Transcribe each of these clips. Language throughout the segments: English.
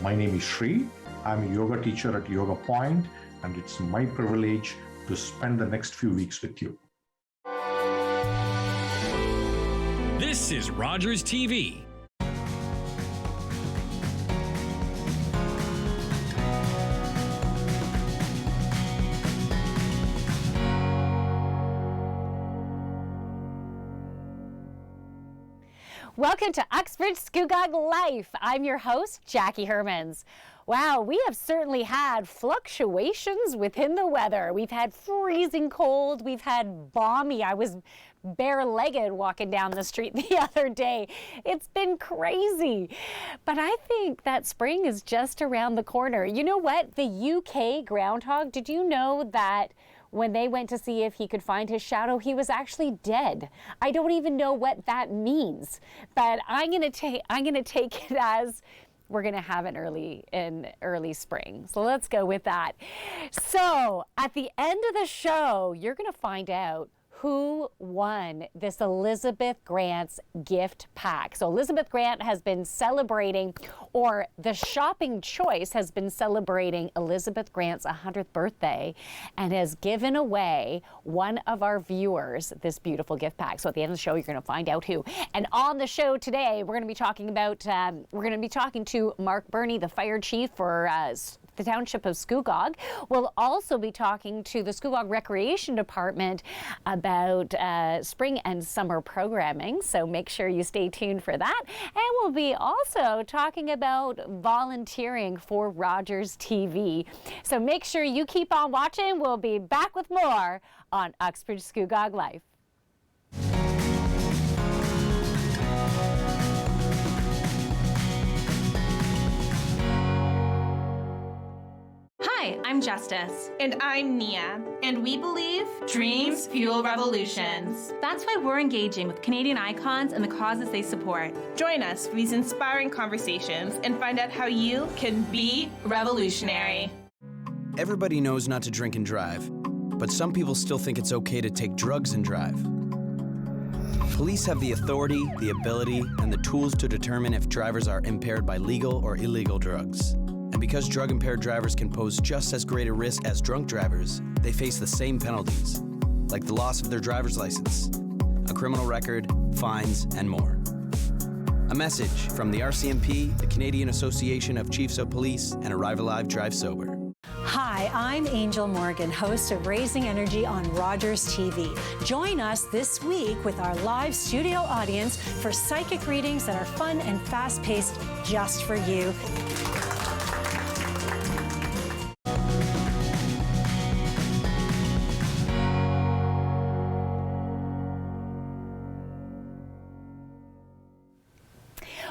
My name is Sri. I'm a yoga teacher at Yoga Point, and it's my privilege to spend the next few weeks with you. This is Rogers TV. Welcome to Uxbridge Scugog Life. I'm your host, Jackie Hermans. Wow, we have certainly had fluctuations within the weather. We've had freezing cold, we've had balmy. I was bare-legged walking down the street the other day. It's been crazy. But I think that spring is just around the corner. You know what? The UK groundhog, did you know that when they went to see if he could find his shadow, he was actually dead? I don't even know what that means, but I'm gonna take it as we're gonna have an early spring. So let's go with that. So at the end of the show, you're gonna find out who won this Elizabeth Grant's gift pack. So Elizabeth Grant has been celebrating, or the Shopping Choice has been celebrating Elizabeth Grant's 100th birthday and has given away one of our viewers this beautiful gift pack. So at the end of the show, you're going to find out who. And on the show today, we're going to be talking about, to Mark Burney, the fire chief for the township of Scugog. We'll also be talking to the Scugog Recreation Department about spring and summer programming, so make sure you stay tuned for that. And we'll be also talking about volunteering for Rogers TV. So make sure you keep on watching. We'll be back with more on Uxbridge Scugog Life. Hi, I'm Justice. And I'm Nia. And we believe dreams fuel revolutions. That's why we're engaging with Canadian icons and the causes they support. Join us for these inspiring conversations and find out how you can be revolutionary. Everybody knows not to drink and drive, but some people still think it's okay to take drugs and drive. Police have the authority, the ability, and the tools to determine if drivers are impaired by legal or illegal drugs. And because drug-impaired drivers can pose just as great a risk as drunk drivers, they face the same penalties, like the loss of their driver's license, a criminal record, fines, and more. A message from the RCMP, the Canadian Association of Chiefs of Police, and Arrive Alive, Drive Sober. Hi, I'm Angel Morgan, host of Raising Energy on Rogers TV. Join us this week with our live studio audience for psychic readings that are fun and fast-paced just for you.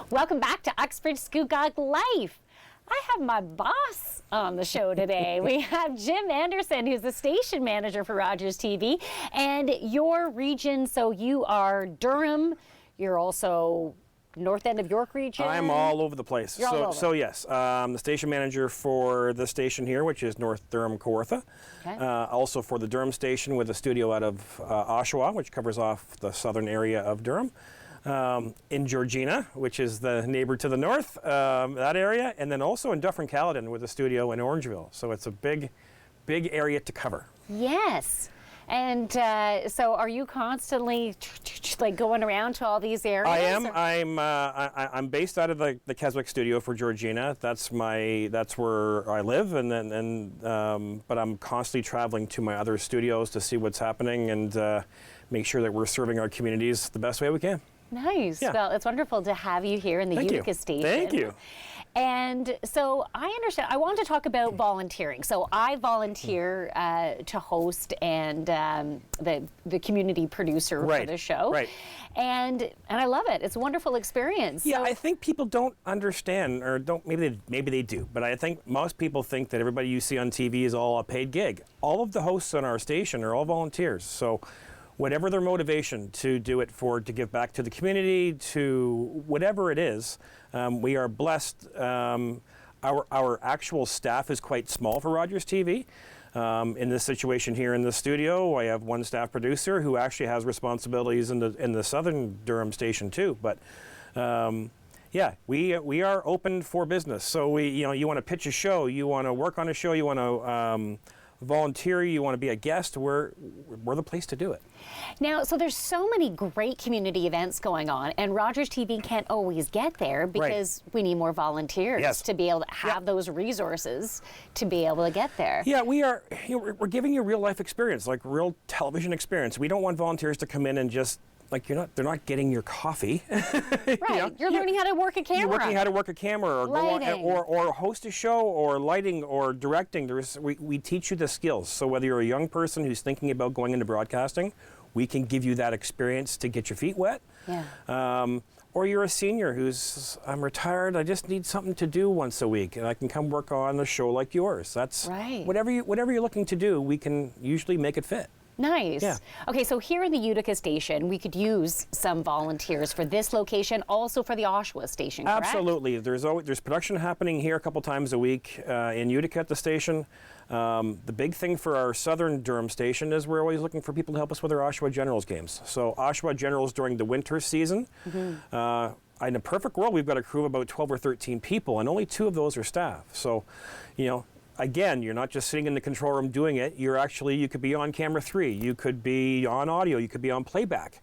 Welcome back to Uxbridge Scugog Life. I have my boss on the show today. We have Jim Anderson, who's the station manager for Rogers TV, and your region. So you are Durham. You're also north end of York region. I'm all over the place. You're all over. So yes, the station manager for the station here, which is North Durham, Kawartha. Okay. Also for the Durham station with a studio out of Oshawa, which covers off the southern area of Durham. In Georgina, which is the neighbor to the north, that area, and then also in Dufferin-Caledon with a studio in Orangeville. So it's a big area to cover. Yes. And so are you constantly like going around to all these areas? I am. I'm based out of the Keswick studio for Georgina. That's where I live, but I'm constantly traveling to my other studios to see what's happening and make sure that we're serving our communities the best way we can. Nice. Yeah. Well, it's wonderful to have you here in the Utica station. Thank you. And so I understand, I want to talk about volunteering. So I volunteer to host and the community producer for the show. Right. And I love it. It's a wonderful experience. Yeah, so I think people don't understand, or maybe they do, but I think most people think that everybody you see on TV is all a paid gig. All of the hosts on our station are all volunteers. So whatever their motivation to do it to give back to the community, to whatever it is, we are blessed. Our actual staff is quite small for Rogers TV. In this situation here in the studio, I have one staff producer who actually has responsibilities in the southern Durham station too. But Yeah, we are open for business. So you want to pitch a show, you want to work on a show, you want to volunteer, you want to be a guest, we're the place to do it. Now, so there's so many great community events going on, and Rogers TV can't always get there because we need more volunteers to be able to have those resources to be able to get there. Yeah, we're giving you real life experience, like real television experience. We don't want volunteers to come in and just they're not getting your coffee. Right. You're learning how to work a camera. You're working how to work a camera or lighting. go on, or host a show or lighting or directing. We teach you the skills. So whether you're a young person who's thinking about going into broadcasting, we can give you that experience to get your feet wet. Yeah. Or you're a senior who's, I'm retired, I just need something to do once a week and I can come work on a show like yours. That's right. Whatever you're looking to do, we can usually make it fit. Nice. Yeah. Okay, so here in the Utica station, we could use some volunteers for this location, also for the Oshawa station, correct? Absolutely. There's production happening here a couple times a week in Utica at the station. The big thing for our Southern Durham station is we're always looking for people to help us with our Oshawa Generals games. So Oshawa Generals during the winter season, in a perfect world, we've got a crew of about 12 or 13 people, and only 2 of those are staff. So, again, you're not just sitting in the control room doing it. You could be on camera 3. You could be on audio. You could be on playback.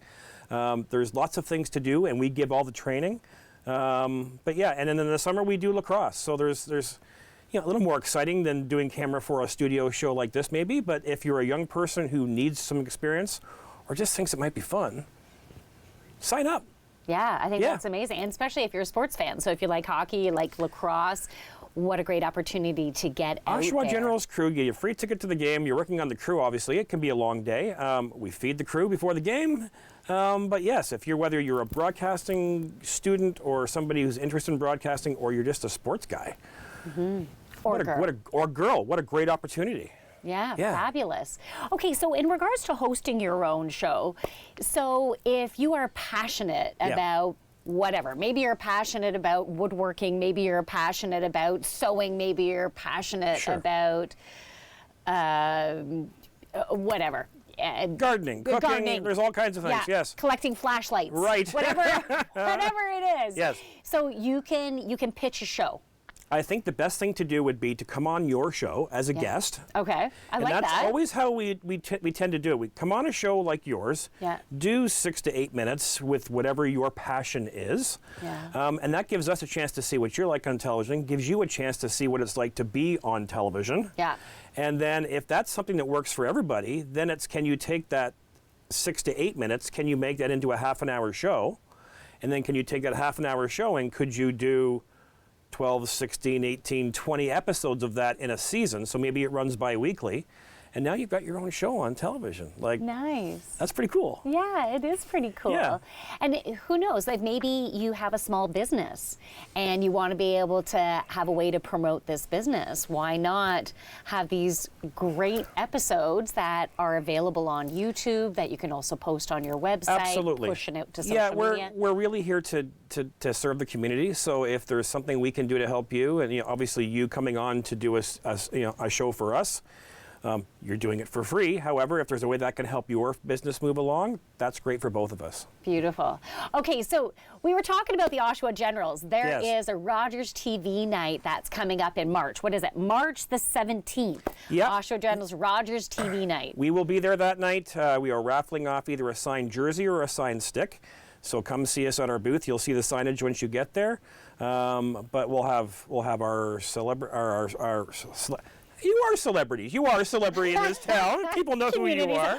There's lots of things to do, and we give all the training. But yeah, and then in the summer we do lacrosse. So there's a little more exciting than doing camera for a studio show like this maybe. But if you're a young person who needs some experience or just thinks it might be fun, sign up. Yeah, I think that's amazing, and especially if you're a sports fan. So if you like hockey, you like lacrosse, what a great opportunity to get out there. Oshawa Generals crew, you get a free ticket to the game. You're working on the crew, obviously. It can be a long day. We feed the crew before the game. But yes, whether you're a broadcasting student or somebody who's interested in broadcasting or you're just a sports guy. Or girl, what a great opportunity. Yeah, fabulous. Okay, so in regards to hosting your own show, so if you are passionate about whatever, maybe you're passionate about woodworking, maybe you're passionate about sewing, maybe you're passionate about whatever. Gardening, cooking, there's all kinds of things, yes. Collecting flashlights. Right. Whatever it is. Yes. So you can pitch a show. I think the best thing to do would be to come on your show as a guest. Okay, I like that. And that's always how we tend to do it. We come on a show like yours, do 6 to 8 minutes with whatever your passion is, and that gives us a chance to see what you're like on television, gives you a chance to see what it's like to be on television. Yeah. And then if that's something that works for everybody, then it's can you take that 6 to 8 minutes, can you make that into a half an hour show? And then can you take that half an hour show and could you do 12, 16, 18, 20 episodes of that in a season, so maybe it runs bi-weekly, and now you've got your own show on television. Nice. That's pretty cool. Yeah, it is pretty cool. Yeah. And who knows, maybe you have a small business and you want to be able to have a way to promote this business. Why not have these great episodes that are available on YouTube that you can also post on your website, Absolutely. pushing out to social media? We're really here to serve the community. So if there's something we can do to help you, and obviously you coming on to do a show for us, you're doing it for free. However, if there's a way that can help your business move along, that's great for both of us. Beautiful. Okay, so we were talking about the Oshawa Generals. There is a Rogers TV night that's coming up in March. What is it? March the 17th. Yep. Oshawa Generals Rogers TV night. We will be there that night. We are raffling off either a signed jersey or a signed stick. So come see us at our booth. You'll see the signage once you get there. But we'll have our you are celebrities. You are a celebrity in this town. People know who you are.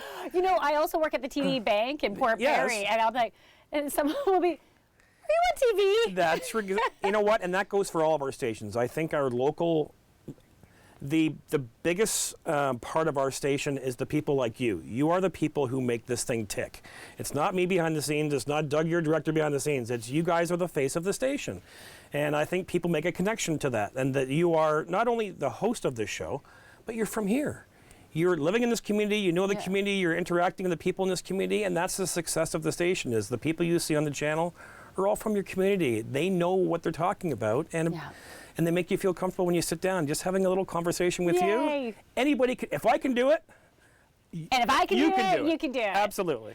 I also work at the TD Bank in Port Perry, and I'll be like, and someone will be, are you on TV? That's, you know what, and that goes for all of our stations. I think our local, the biggest part of our station is the people like you. You are the people who make this thing tick. It's not me behind the scenes. It's not Doug, your director, behind the scenes. It's you guys are the face of the station. And I think people make a connection to that, and that you are not only the host of this show, but you're from here. You're living in this community, you know the community, you're interacting with the people in this community, and that's the success of the station, is the people you see on the channel are all from your community. They know what they're talking about, and they make you feel comfortable when you sit down, just having a little conversation with you. Anybody, if I can do it, And if I can do it, you can do it. Absolutely.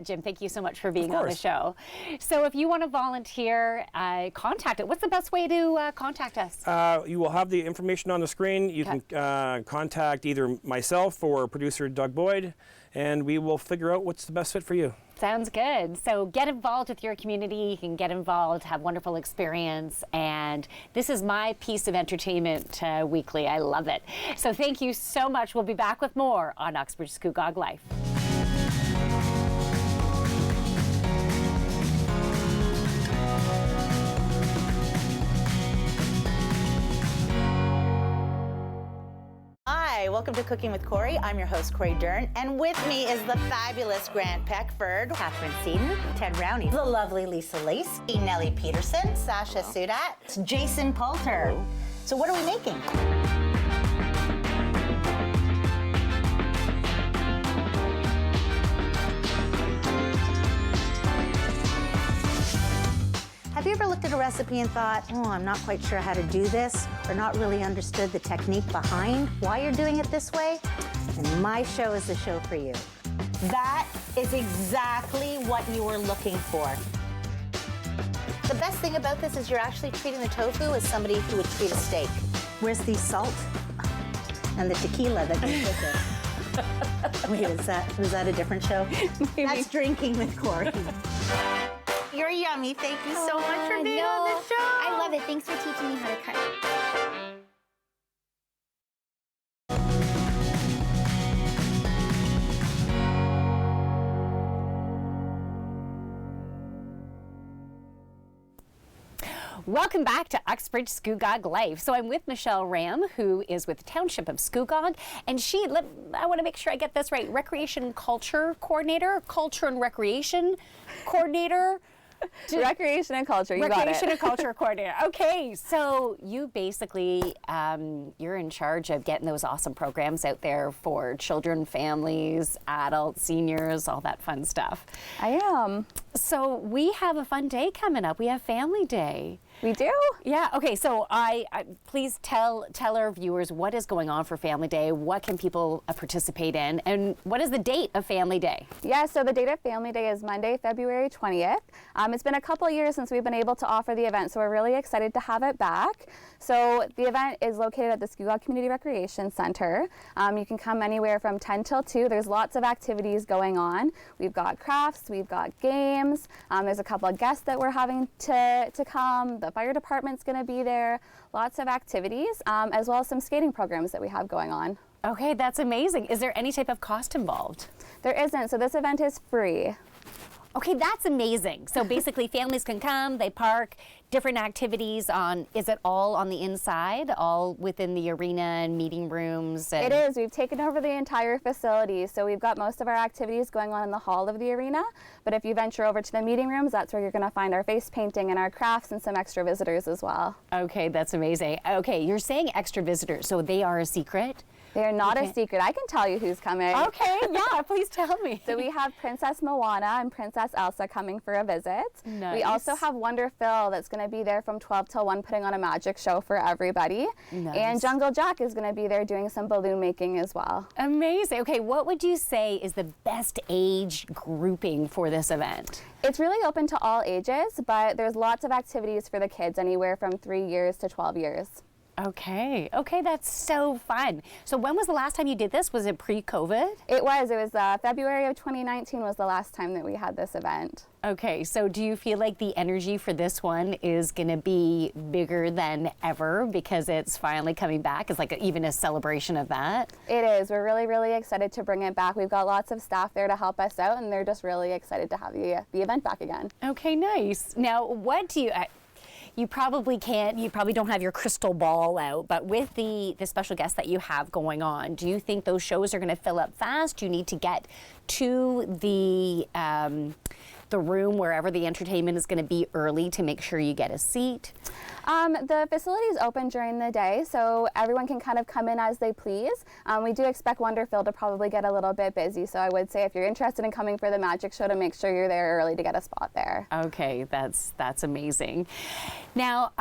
Jim, thank you so much for being on the course. show. So if you want to volunteer, contact it. What's the best way to contact us? You will have the information on the screen. You can contact either myself or producer Doug Boyd, and we will figure out what's the best fit for you. Sounds good. So get involved with your community. You can get involved, have wonderful experience, and this is my piece of entertainment weekly. I love it. So thank you so much. We'll be back with more on Uxbridge Scugog Life. Hi, welcome to Cooking with Corey. I'm your host, Corey Dern, and with me is the fabulous Grant Peckford, Catherine Seaton, Ted Rowney, the lovely Lisa Lace, Nellie Peterson, Sasha Sudat, Jason Poulter. So what are we making? Have you ever looked at a recipe and thought, oh, I'm not quite sure how to do this, or not really understood the technique behind why you're doing it this way? And my show is the show for you. That is exactly what you were looking for. The best thing about this is you're actually treating the tofu as somebody who would treat a steak. Where's the salt and the tequila that goes with it? Wait, was that a different show? That's Drinking with Corey. You're yummy. Thank you so much for being on the show. I love it. Thanks for teaching me how to cut. Welcome back to Uxbridge Scugog Life. So I'm with Michelle Ram, who is with the Township of Scugog, and I want to make sure I get this right, Recreation Culture Coordinator, Culture and Recreation Coordinator. Recreation and Culture, you got it. Recreation and Culture Coordinator. Okay, so you basically, you're in charge of getting those awesome programs out there for children, families, adults, seniors, all that fun stuff. I am. So we have a fun day coming up. We have Family Day. We do? Yeah, okay, so I please tell our viewers what is going on for Family Day, what can people participate in, and what is the date of Family Day? Yeah, so the date of Family Day is Monday, February 20th. It's been a couple of years since we've been able to offer the event, so we're really excited to have it back. So the event is located at the Scugog Community Recreation Center. You can come anywhere from 10 till 2. There's lots of activities going on. We've got crafts, we've got games. There's a couple of guests that we're having to come. The fire department's going to be there. Lots of activities, as well as some skating programs that we have going on. Okay, that's amazing. Is there any type of cost involved? There isn't, so this event is free. Okay, that's amazing. So basically families can come, they park, different activities is it all on the inside, all within the arena and meeting rooms? It is. We've taken over the entire facility. So we've got most of our activities going on in the hall of the arena. But if you venture over to the meeting rooms, that's where you're going to find our face painting and our crafts and some extra visitors as well. Okay, that's amazing. Okay, you're saying extra visitors, so they are a secret? They are not a secret. I can tell you who's coming. Okay, yeah, please tell me. So we have Princess Moana and Princess Elsa coming for a visit. Nice. We also have Wonder Phil that's going to be there from 12 till 1 putting on a magic show for everybody. Nice. And Jungle Jack is going to be there doing some balloon making as well. Amazing. Okay, what would you say is the best age grouping for this event? It's really open to all ages, but there's lots of activities for the kids, anywhere from 3 years to 12 years. Okay, that's so fun. So when was the last time you did this? Was it pre-COVID? It was February of 2019 was the last time that we had this event. Okay, so do you feel like the energy for this one is going to be bigger than ever because it's finally coming back? It's like even a celebration of that? It is. We're really, really excited to bring it back. We've got lots of staff there to help us out, and they're just really excited to have the event back again. Okay, nice. Now, what do you... You probably don't have your crystal ball out, but with the special guests that you have going on, do you think those shows are going to fill up fast? Do you need to get to the room wherever the entertainment is going to be early to make sure you get a seat? The facility is open during the day, so everyone can kind of come in as they please. We do expect Wonder Phil to probably get a little bit busy, so I would say if you're interested in coming for the magic show, to make sure you're there early to get a spot there. Okay, that's amazing. Now,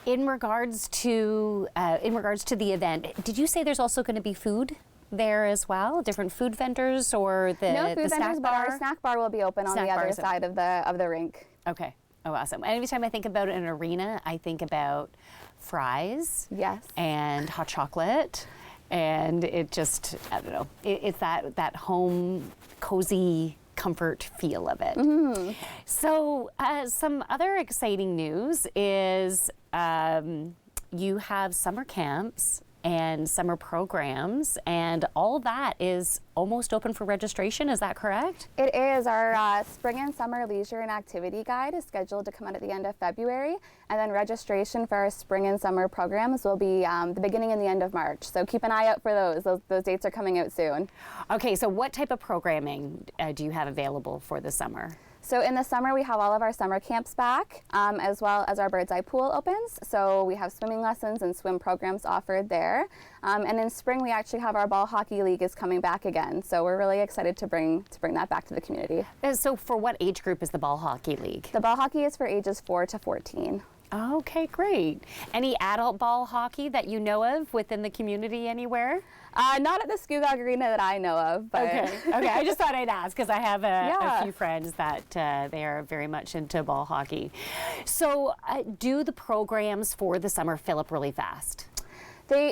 in regards to the event, did you say there's also going to be food? there as well? Different food vendors or the No food the vendors, snack but bar? our snack bar will be open on Snack the bar other is side of the rink. Okay. Oh, awesome. And every time I think about an arena, I think about fries. Yes. And hot chocolate. And it just, I don't know, it's that home, cozy comfort feel of it. Mm-hmm. So some other exciting news is you have summer camps and summer programs, and all that is almost open for registration. Is that correct? It is. Our spring and summer leisure and activity guide is scheduled to come out at the end of February, and then registration for our spring and summer programs will be the beginning and the end of March. So keep an eye out for those. Those dates are coming out soon. Okay, so what type of programming do you have available for the summer? So in the summer, we have all of our summer camps back, as well as our bird's eye pool opens. So we have swimming lessons and swim programs offered there. And in spring, we actually have our ball hockey league is coming back again. So we're really excited to bring that back to the community. So for what age group is the ball hockey league? The ball hockey is for ages 4 to 14. Okay, great. Any adult ball hockey that you know of within the community anywhere? Not at the Scugog Arena that I know of. But Okay, I just thought I'd ask because I have Yeah. a few friends that they are very much into ball hockey. So do the programs for the summer fill up really fast?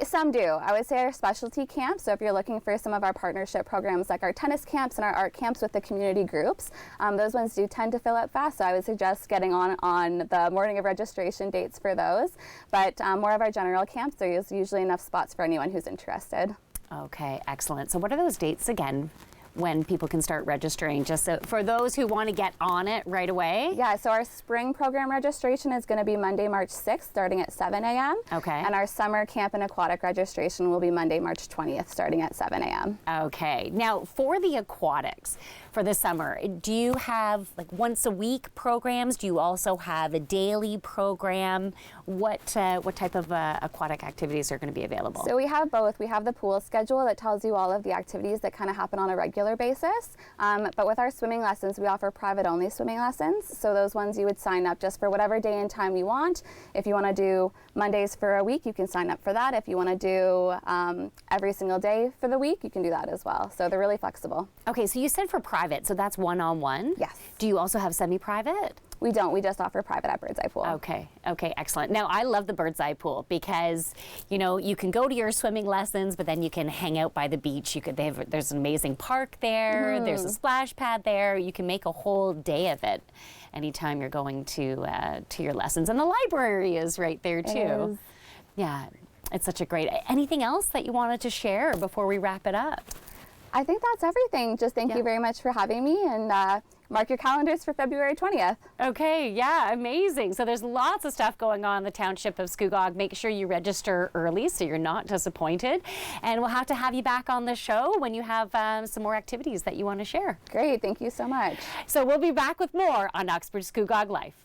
Some do. I would say our specialty camps, so if you're looking for some of our partnership programs like our tennis camps and our art camps with the community groups, those ones do tend to fill up fast, so I would suggest getting on the morning of registration dates for those. But more of our general camps, there is usually enough spots for anyone who's interested. Okay, excellent. So what are those dates again when people can start registering, just so, for those who want to get on it right away? Yeah, so our spring program registration is going to be Monday, March 6th, starting at 7 a.m. Okay. And our summer camp and aquatic registration will be Monday, March 20th, starting at 7 a.m. Okay. Now, for the aquatics for the summer, do you have like once a week programs? Do you also have a daily program? What type of aquatic activities are going to be available? So we have both. We have the pool schedule that tells you all of the activities that kind of happen on a regular basis. But with our swimming lessons, we offer private-only swimming lessons. So those ones you would sign up just for whatever day and time you want. If you want to do Mondays for a week, you can sign up for that. If you want to do every single day for the week, you can do that as well. So they're really flexible. Okay, so you said for private, so that's one-on-one? Yes. Do you also have semi-private? We don't. We just offer private at Bird's Eye Pool. Okay, excellent. Now, I love the Bird's Eye Pool because, you know, you can go to your swimming lessons, but then you can hang out by the beach. There's an amazing park there. There's a splash pad there. You can make a whole day of it anytime you're going to your lessons. And the library is right there, too. It is. Yeah, it's such a great... Anything else that you wanted to share before we wrap it up? I think that's everything. Just thank you very much for having me, and mark your calendars for February 20th. Okay, yeah, amazing. So there's lots of stuff going on in the township of Scugog. Make sure you register early so you're not disappointed. And we'll have to have you back on the show when you have some more activities that you want to share. Great, thank you so much. So we'll be back with more on Uxbridge Scugog Life.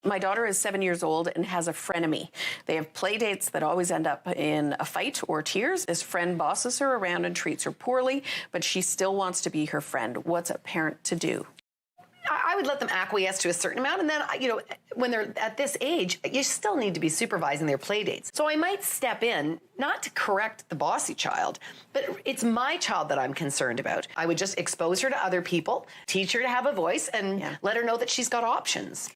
My daughter is 7 years old and has a frenemy. They have play dates that always end up in a fight or tears. This friend bosses her around and treats her poorly, but she still wants to be her friend. What's a parent to do? I would let them acquiesce to a certain amount, and then, you know, when they're at this age, you still need to be supervising their play dates. So I might step in, not to correct the bossy child, but it's my child that I'm concerned about. I would just expose her to other people, teach her to have a voice, and let her know that she's got options.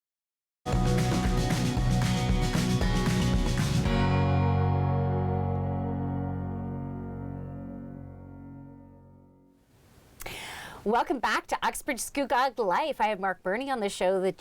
Welcome back to Uxbridge Scugog Life. I have Mark Burney on the show, the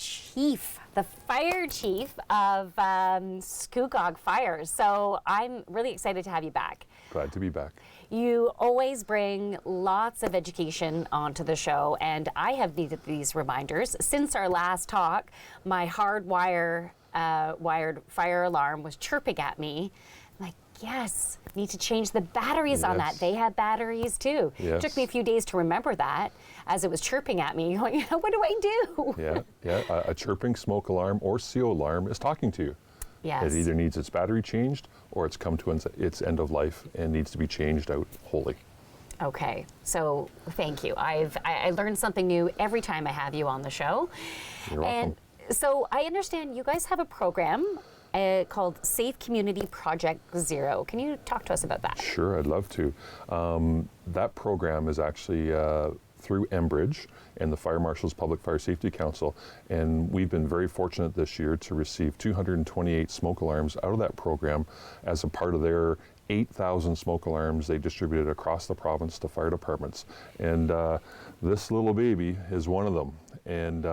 fire chief of Scugog Fires. So I'm really excited to have you back. Glad to be back. You always bring lots of education onto the show, and I have needed these reminders. Since our last talk, my wired fire alarm was chirping at me. I'm like, yes, need to change the batteries on that. They have batteries too. It took me a few days to remember that as it was chirping at me. What do I do? A chirping smoke alarm or CO alarm is talking to you. Yes. It either needs its battery changed or it's come to its end of life and needs to be changed out wholly. Okay, so thank you. I learned something new every time I have you on the show. You're welcome. And so I understand you guys have a program called Safe Community Project Zero. Can you talk to us about that? Sure, I'd love to. That program is actually through Uxbridge and the Fire Marshal's Public Fire Safety Council, and we've been very fortunate this year to receive 228 smoke alarms out of that program as a part of their 8,000 smoke alarms they distributed across the province to fire departments. And this little baby is one of them. And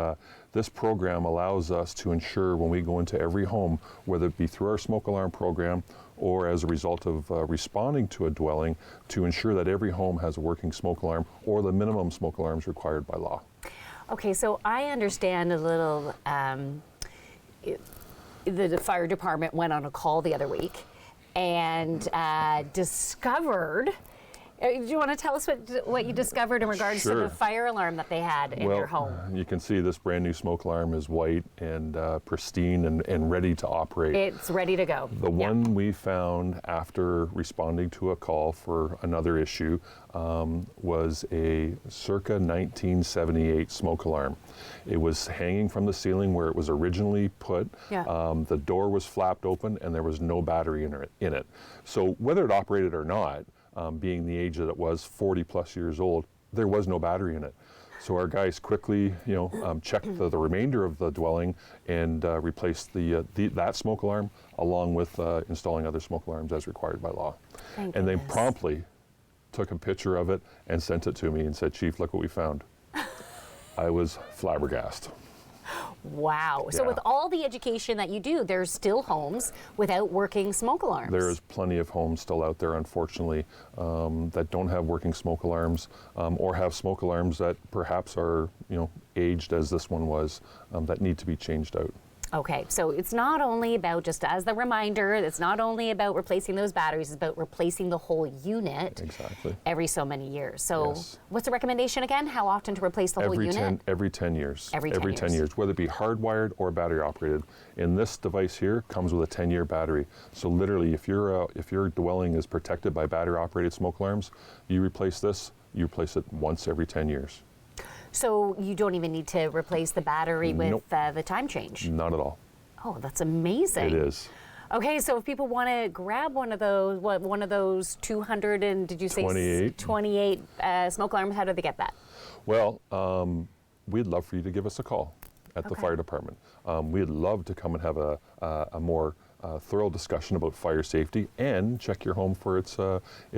this program allows us to ensure when we go into every home, whether it be through our smoke alarm program or as a result of responding to a dwelling, to ensure that every home has a working smoke alarm or the minimum smoke alarms required by law. Okay, so I understand a little, the fire department went on a call the other week and discovered. Do you want to tell us what you discovered in regards to the fire alarm that they had in your home? You can see this brand new smoke alarm is white and pristine and ready to operate. It's ready to go. The one we found after responding to a call for another issue was a circa 1978 smoke alarm. It was hanging from the ceiling where it was originally put. The door was flapped open and there was no battery in it. So whether it operated or not, being the age that it was, 40 plus years old, there was no battery in it. So our guys quickly, checked the remainder of the dwelling and replaced that smoke alarm along with installing other smoke alarms as required by law. And they promptly took a picture of it and sent it to me and said, "Chief, look what we found." I was flabbergasted. Wow. So with all the education that you do, there's still homes without working smoke alarms. There is plenty of homes still out there, unfortunately, that don't have working smoke alarms or have smoke alarms that perhaps are, aged as this one was, that need to be changed out. Okay, so it's not only about, just as the reminder, it's not only about replacing those batteries, it's about replacing the whole unit every so many years. So what's the recommendation again? How often to replace the whole unit? Every 10 years. Every 10 years, whether it be hardwired or battery operated. And this device here comes with a 10-year battery. So literally, if your dwelling is protected by battery operated smoke alarms, you replace this, you replace it once every 10 years. So you don't even need to replace the battery with the time change? Not at all. Oh, that's amazing. It is. Okay, so if people want to grab one of those 200 and did you say 28 smoke alarms, how do they get that? Well, we'd love for you to give us a call at the fire department. We'd love to come and have a more thorough discussion about fire safety and check your home for its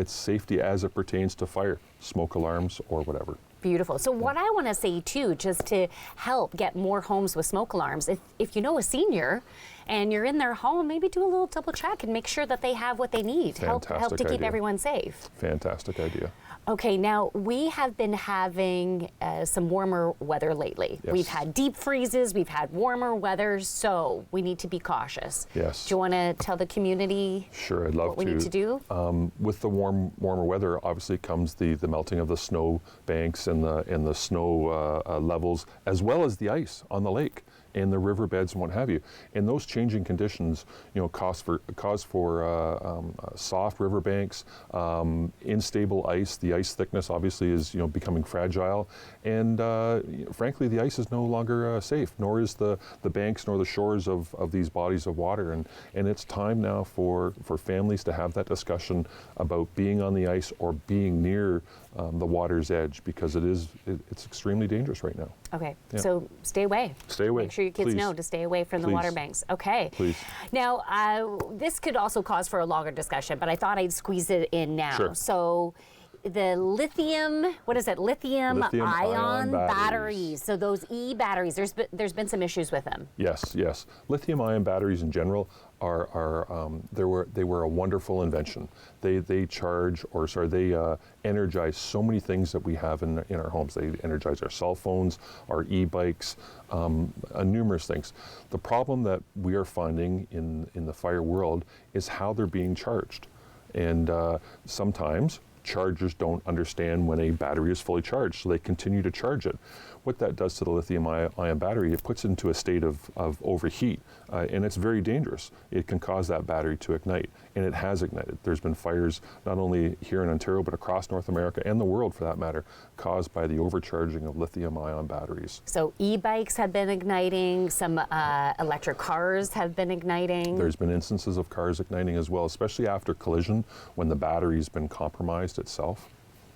safety as it pertains to fire, smoke alarms or whatever. Beautiful. So what I want to say too, just to help get more homes with smoke alarms, if you know a senior and you're in their home, maybe do a little double check and make sure that they have what they need. Help to keep everyone safe. Fantastic idea. Okay, now we have been having some warmer weather lately. Yes. We've had deep freezes, we've had warmer weather, so we need to be cautious. Yes. Do you want to tell the community I'd love what we need to do? With the warmer weather, obviously comes the melting of the snow banks and the snow levels, as well as the ice on the lake and the riverbeds and what have you. And those changing conditions, cause for soft riverbanks, unstable ice. The ice thickness obviously is becoming fragile, and frankly, the ice is no longer safe. Nor is the banks nor the shores of these bodies of water. And it's time now for families to have that discussion about being on the ice or being near the water's edge, because it's extremely dangerous right now. Okay, so stay away. Stay away. Make sure your kids know to stay away from the water banks. Okay. Please. Now, this could also cause for a longer discussion, but I thought I'd squeeze it in now. Sure. So the lithium, what is it? Lithium ion batteries. batteries. So those batteries, there's been some issues with them. Yes, yes. Lithium-ion batteries in general they were a wonderful invention. They energize so many things that we have in our homes. They energize our cell phones, our e-bikes, numerous things. The problem that we are finding in the fire world is how they're being charged. And sometimes chargers don't understand when a battery is fully charged, so they continue to charge it. What that does to the lithium-ion battery, it puts it into a state of overheat, and it's very dangerous. It can cause that battery to ignite, and it has ignited. There's been fires not only here in Ontario, but across North America and the world for that matter, caused by the overcharging of lithium-ion batteries. So e-bikes have been igniting, some electric cars have been igniting. There's been instances of cars igniting as well, especially after collision, when the battery's been compromised itself.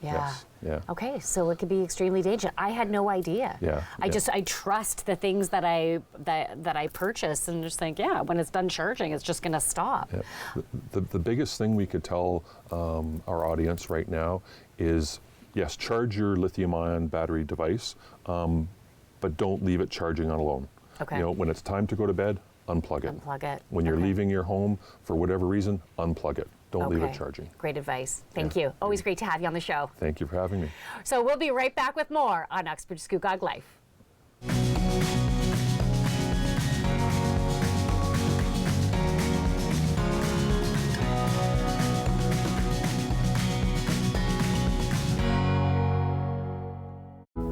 Yeah. Yes. Yeah. Okay, so it could be extremely dangerous. I had no idea. Yeah. I trust the things that I purchase and just think, yeah, when it's done charging, it's just going to stop. Yeah. The biggest thing we could tell our audience right now is, yes, charge your lithium-ion battery device, but don't leave it charging on alone. Okay. You know, when it's time to go to bed, unplug it. Unplug it. When you're leaving your home, for whatever reason, unplug it. Don't leave it charging. Great advice. Thank you. Always great to have you on the show. Thank you for having me. So we'll be right back with more on Uxbridge Scugog Life.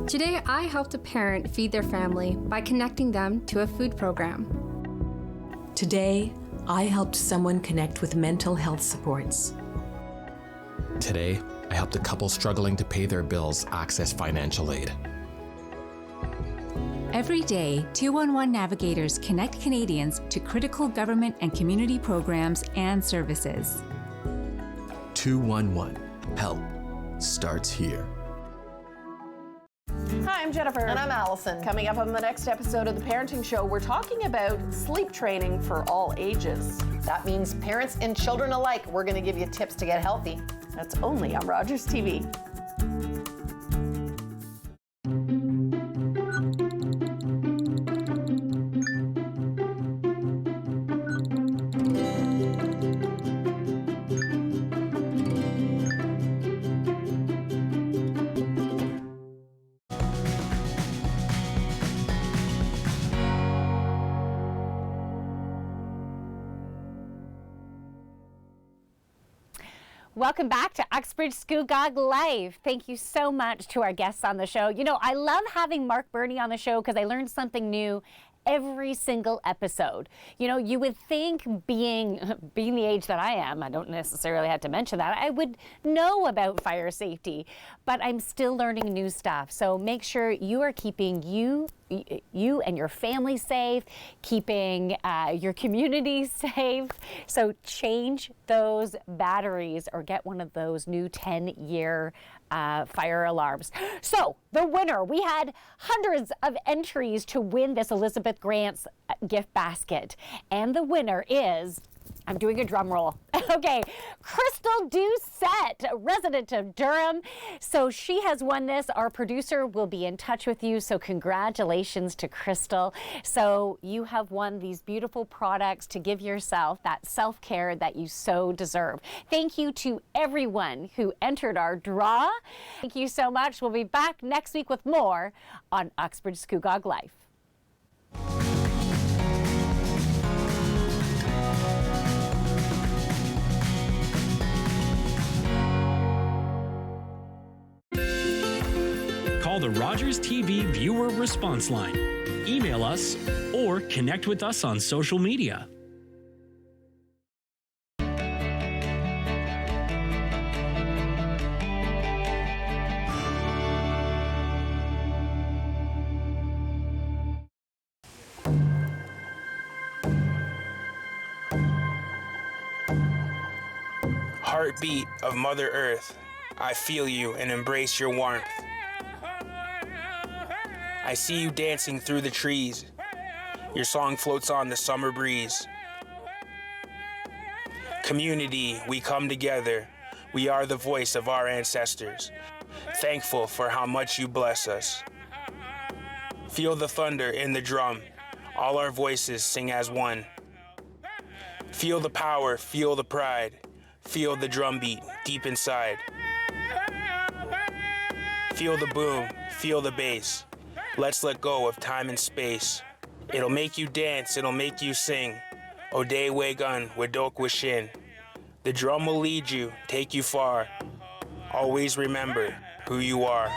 Today, I helped a parent feed their family by connecting them to a food program. Today, I helped someone connect with mental health supports. Today, I helped a couple struggling to pay their bills access financial aid. Every day, 211 navigators connect Canadians to critical government and community programs and services. 211. Help starts here. Hi, I'm Jennifer. And I'm Allison. Coming up on the next episode of The Parenting Show, we're talking about sleep training for all ages. That means parents and children alike. We're going to give you tips to get healthy. That's only on Rogers TV. Welcome back to Uxbridge Scugog Live. Thank you so much to our guests on the show. You know, I love having Mark Burney on the show because I learned something new every single episode. You know, you would think being the age that I am, I don't necessarily have to mention that, I would know about fire safety, but I'm still learning new stuff. So make sure you are keeping you and your family safe, keeping your community safe. So change those batteries or get one of those new 10-year fire alarms. So the winner, we had hundreds of entries to win this Elizabeth Grant's gift basket. And the winner is, I'm doing a drum roll. Okay, Crystal Doucette, resident of Durham. So she has won this. Our producer will be in touch with you. So congratulations to Crystal. So you have won these beautiful products to give yourself that self-care that you so deserve. Thank you to everyone who entered our draw. Thank you so much. We'll be back next week with more on Uxbridge Scugog Life. Call the Rogers TV viewer response line. Email us or connect with us on social media. Heartbeat of Mother Earth, I feel you and embrace your warmth. I see you dancing through the trees. Your song floats on the summer breeze. Community, we come together. We are the voice of our ancestors, thankful for how much you bless us. Feel the thunder in the drum, all our voices sing as one. Feel the power, feel the pride, feel the drumbeat deep inside. Feel the boom, feel the bass. Let's let go of time and space. It'll make you dance, it'll make you sing. Ode Wegun, Wedok Wishin. The drum will lead you, take you far. Always remember who you are.